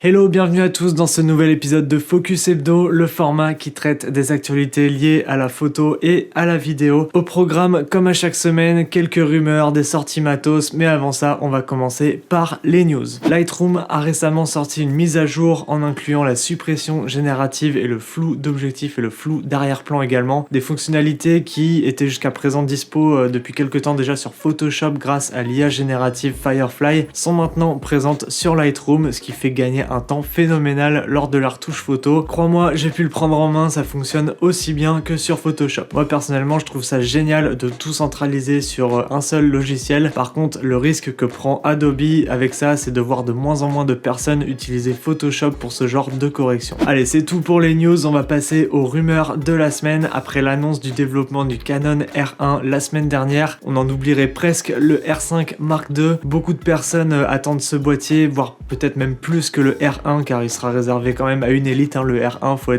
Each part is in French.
Hello, bienvenue à tous dans ce nouvel épisode de Focus Hebdo, le format qui traite des actualités liées à la photo et à la vidéo. Au programme, comme à chaque semaine, quelques rumeurs, des sorties matos, mais avant ça, on va commencer par les news. Lightroom a récemment sorti une mise à jour en incluant la suppression générative et le flou d'objectif et le flou d'arrière-plan également. Des fonctionnalités qui étaient jusqu'à présent dispo depuis quelques temps déjà sur Photoshop grâce à l'IA générative Firefly sont maintenant présentes sur Lightroom, ce qui fait gagner un temps phénoménal lors de la retouche photo. Crois-moi, j'ai pu le prendre en main, ça fonctionne aussi bien que sur Photoshop. Moi personnellement, je trouve ça génial de tout centraliser sur un seul logiciel. Par contre, le risque que prend Adobe avec ça, c'est de voir de moins en moins de personnes utiliser Photoshop pour ce genre de correction. Allez, c'est tout pour les news, on va passer aux rumeurs de la semaine. Après l'annonce du développement du Canon R1 la semaine dernière, on en oublierait presque le R5 Mark II. Beaucoup de personnes attendent ce boîtier, voire peut-être même plus que le R1 car il sera réservé quand même à une élite, le R1, faut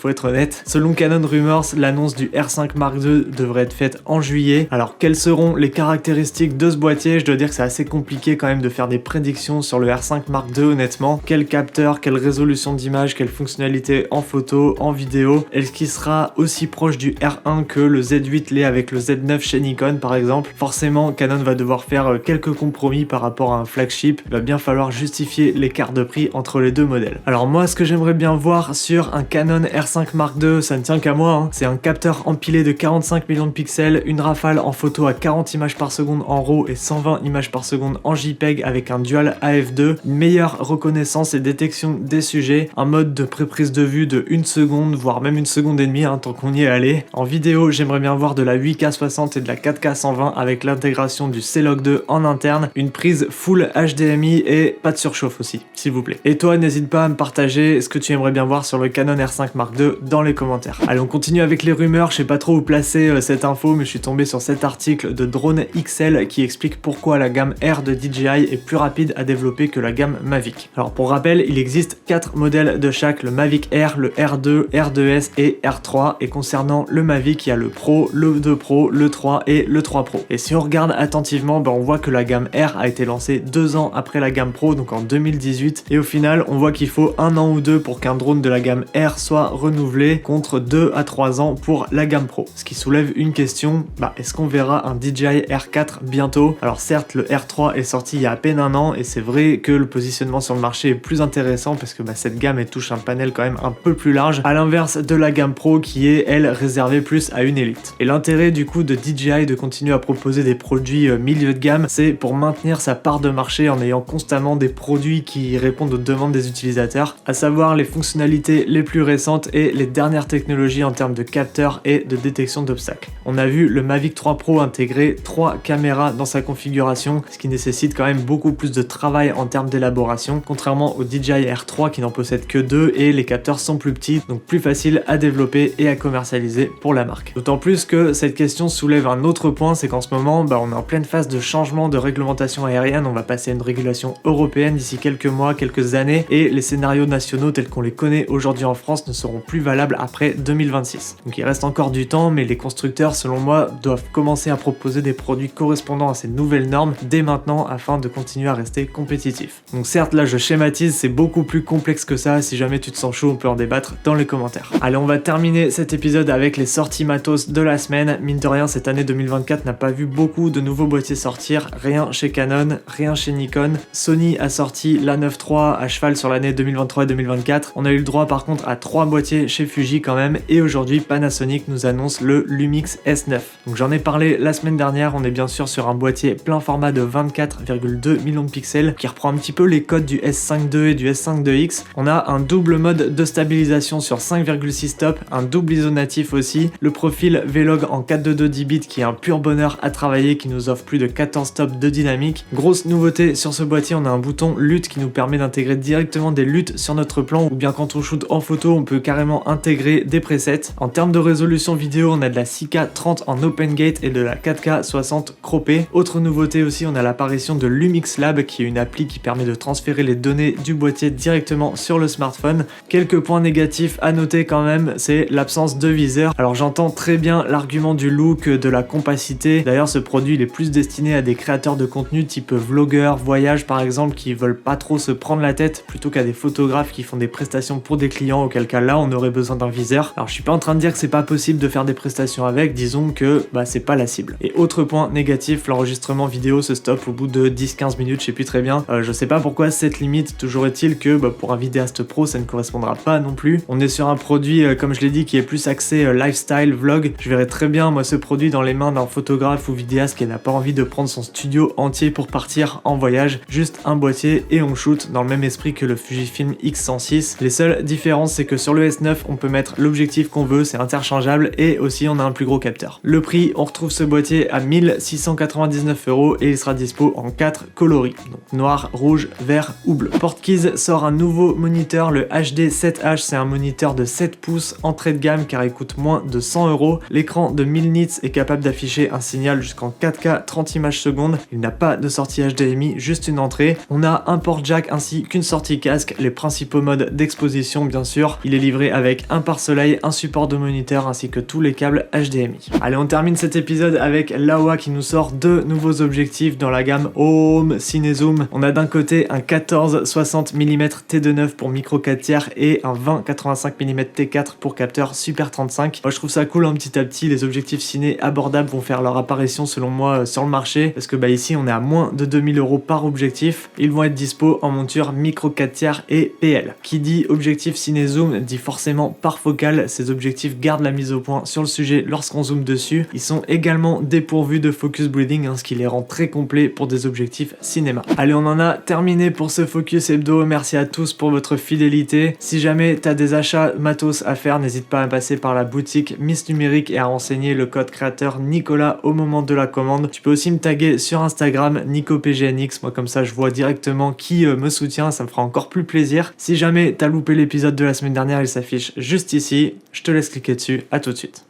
être honnête. Selon Canon Rumors, l'annonce du R5 Mark II devrait être faite en juillet. Alors quelles seront les caractéristiques de ce boîtier? Je dois dire que c'est assez compliqué quand même de faire des prédictions sur le R5 Mark II honnêtement. Quel capteur, quelle résolution d'image, quelle fonctionnalité en photo, en vidéo? Est-ce qu'il sera aussi proche du R1 que le Z8 l'est avec le Z9 chez Nikon par exemple? Forcément, Canon va devoir faire quelques compromis par rapport à un flagship. Il va bien falloir justifier l'écart de prix entre les deux modèles. Alors moi, ce que j'aimerais bien voir sur un Canon R5 Mark II, ça ne tient qu'à moi, c'est un capteur empilé de 45 millions de pixels, une rafale en photo à 40 images par seconde en RAW et 120 images par seconde en JPEG avec un dual AF2, une meilleure reconnaissance et détection des sujets, un mode de pré-prise de vue de 1 seconde, voire même 1 seconde et demie, tant qu'on y est allé. En vidéo, j'aimerais bien voir de la 8K60 et de la 4K120 avec l'intégration du C-Log 2 en interne, une prise full HDMI et pas de surchauffe aussi, s'il vous plaît. Et toi, n'hésite pas à me partager ce que tu aimerais bien voir sur le Canon R5 Mark II dans les commentaires. Allez, on continue avec les rumeurs. Je sais pas trop où placer cette info, mais je suis tombé sur cet article de Drone XL qui explique pourquoi la gamme R de DJI est plus rapide à développer que la gamme Mavic. Alors pour rappel, il existe 4 modèles de chaque, le Mavic Air, le R2, R2S et R3. Et concernant le Mavic, il y a le Pro, le 2 Pro, le 3 et le 3 Pro. Et si on regarde attentivement, on voit que la gamme R a été lancée 2 ans après la gamme Pro, donc en 2018. Et au final, on voit qu'il faut 1 an ou 2 pour qu'un drone de la gamme R soit renouvelé contre 2 à 3 ans pour la gamme Pro. Ce qui soulève une question, est-ce qu'on verra un DJI R4 bientôt? Alors certes, le R3 est sorti il y a à peine 1 an et c'est vrai que le positionnement sur le marché est plus intéressant parce que cette gamme elle touche un panel quand même un peu plus large, à l'inverse de la gamme Pro qui est elle réservée plus à une élite. Et l'intérêt du coup de DJI de continuer à proposer des produits milieu de gamme, c'est pour maintenir sa part de marché en ayant constamment des produits qui répondent aux demandes des utilisateurs, à savoir les fonctionnalités les plus récentes et les dernières technologies en termes de capteurs et de détection d'obstacles. On a vu le Mavic 3 Pro intégrer 3 caméras dans sa configuration, ce qui nécessite quand même beaucoup plus de travail en termes d'élaboration, contrairement au DJI R3 qui n'en possède que 2 et les capteurs sont plus petits, donc plus facile à développer et à commercialiser pour la marque. D'autant plus que cette question soulève un autre point, c'est qu'en ce moment, on est en pleine phase de changement de réglementation aérienne, on va passer à une régulation européenne d'ici quelques mois, quelques années, et les scénarios nationaux tels qu'on les connaît aujourd'hui en France ne seront plus valables après 2026. Donc il reste encore du temps, mais les constructeurs, selon moi, doivent commencer à proposer des produits correspondant à ces nouvelles normes dès maintenant afin de continuer à rester compétitifs. Donc certes, là je schématise, c'est beaucoup plus complexe que ça, si jamais tu te sens chaud, on peut en débattre dans les commentaires. Allez, on va terminer cet épisode avec les sorties matos de la semaine. Mine de rien, cette année 2024 n'a pas vu beaucoup de nouveaux boîtiers sortir, rien chez Canon, rien chez Nikon. Sony a sorti la 9 III à cheval sur l'année 2023 et 2024. On a eu le droit par contre à 3 boîtiers chez Fuji quand même, et aujourd'hui Panasonic nous annonce le Lumix S9. Donc j'en ai parlé la semaine dernière, on est bien sûr sur un boîtier plein format de 24,2 millions de pixels qui reprend un petit peu les codes du S5 II et du S5 IIX. On a un double mode de stabilisation sur 5,6 stops, un double ISO natif aussi, le profil Vlog en 422 10 bits qui est un pur bonheur à travailler, qui nous offre plus de 14 stops de dynamique. Grosse nouveauté sur ce boîtier, on a un bouton lutte qui nous permet d'intégrer directement des luttes sur notre plan, ou bien quand on shoot en photo, on peut carrément intégrer des presets. En termes de résolution vidéo, on a de la 6K 30 en open gate et de la 4K 60 croppée. Autre nouveauté aussi, on a l'apparition de Lumix Lab qui est une appli qui permet de transférer les données du boîtier directement sur le smartphone. Quelques points négatifs à noter quand même, c'est l'absence de viseur. Alors j'entends très bien l'argument du look, de la compacité. D'ailleurs ce produit il est plus destiné à des créateurs de contenu type vlogueurs, voyage par exemple, qui veulent pas trop se prendre la tête maquettes plutôt qu'à des photographes qui font des prestations pour des clients, auquel cas là on aurait besoin d'un viseur. Alors je suis pas en train de dire que c'est pas possible de faire des prestations avec, disons que c'est pas la cible. Et autre point négatif, l'enregistrement vidéo se stoppe au bout de 10-15 minutes, je sais plus très bien. Je sais pas pourquoi cette limite, toujours est-il que pour un vidéaste pro ça ne correspondra pas non plus. On est sur un produit comme je l'ai dit qui est plus axé lifestyle, vlog. Je verrais très bien moi ce produit dans les mains d'un photographe ou vidéaste qui n'a pas envie de prendre son studio entier pour partir en voyage, juste un boîtier et on shoot dans le même esprit que le Fujifilm X106. Les seules différences c'est que sur le S9 on peut mettre l'objectif qu'on veut, c'est interchangeable et aussi on a un plus gros capteur. Le prix, on retrouve ce boîtier à 1699 € et il sera dispo en 4 coloris, donc noir, rouge, vert ou bleu. Portkeys sort un nouveau moniteur, le HD7H, c'est un moniteur de 7 pouces entrée de gamme car il coûte moins de 100 €. L'écran de 1000 nits est capable d'afficher un signal jusqu'en 4K 30 images secondes. Il n'a pas de sortie HDMI, juste une entrée. On a un port jack ainsi qu'une sortie casque, les principaux modes d'exposition bien sûr. Il est livré avec un pare-soleil, un support de moniteur ainsi que tous les câbles HDMI. Allez, on termine cet épisode avec Laowa qui nous sort deux nouveaux objectifs dans la gamme Home Cinezoom. On a d'un côté un 14-60 mm T2.9 pour micro 4 tiers et un 20-85 mm T4 pour capteur Super 35. Moi je trouve ça cool petit à petit, les objectifs ciné abordables vont faire leur apparition selon moi sur le marché parce que ici on est à moins de 2000 € par objectif. Ils vont être dispo en monture micro 4 tiers et PL. Qui dit objectif ciné-zoom dit forcément par focale. Ces objectifs gardent la mise au point sur le sujet lorsqu'on zoome dessus. Ils sont également dépourvus de focus breathing, ce qui les rend très complets pour des objectifs cinéma. Allez, on en a terminé pour ce Focus Hebdo. Merci à tous pour votre fidélité. Si jamais tu as des achats matos à faire, n'hésite pas à passer par la boutique Miss Numérique et à renseigner le code créateur Nicolas au moment de la commande. Tu peux aussi me taguer sur Instagram NicoPGNX, moi comme ça je vois directement qui me soutient, ça me fera encore plus plaisir. Si jamais t'as loupé l'épisode de la semaine dernière, il s'affiche juste ici. Je te laisse cliquer dessus, à tout de suite.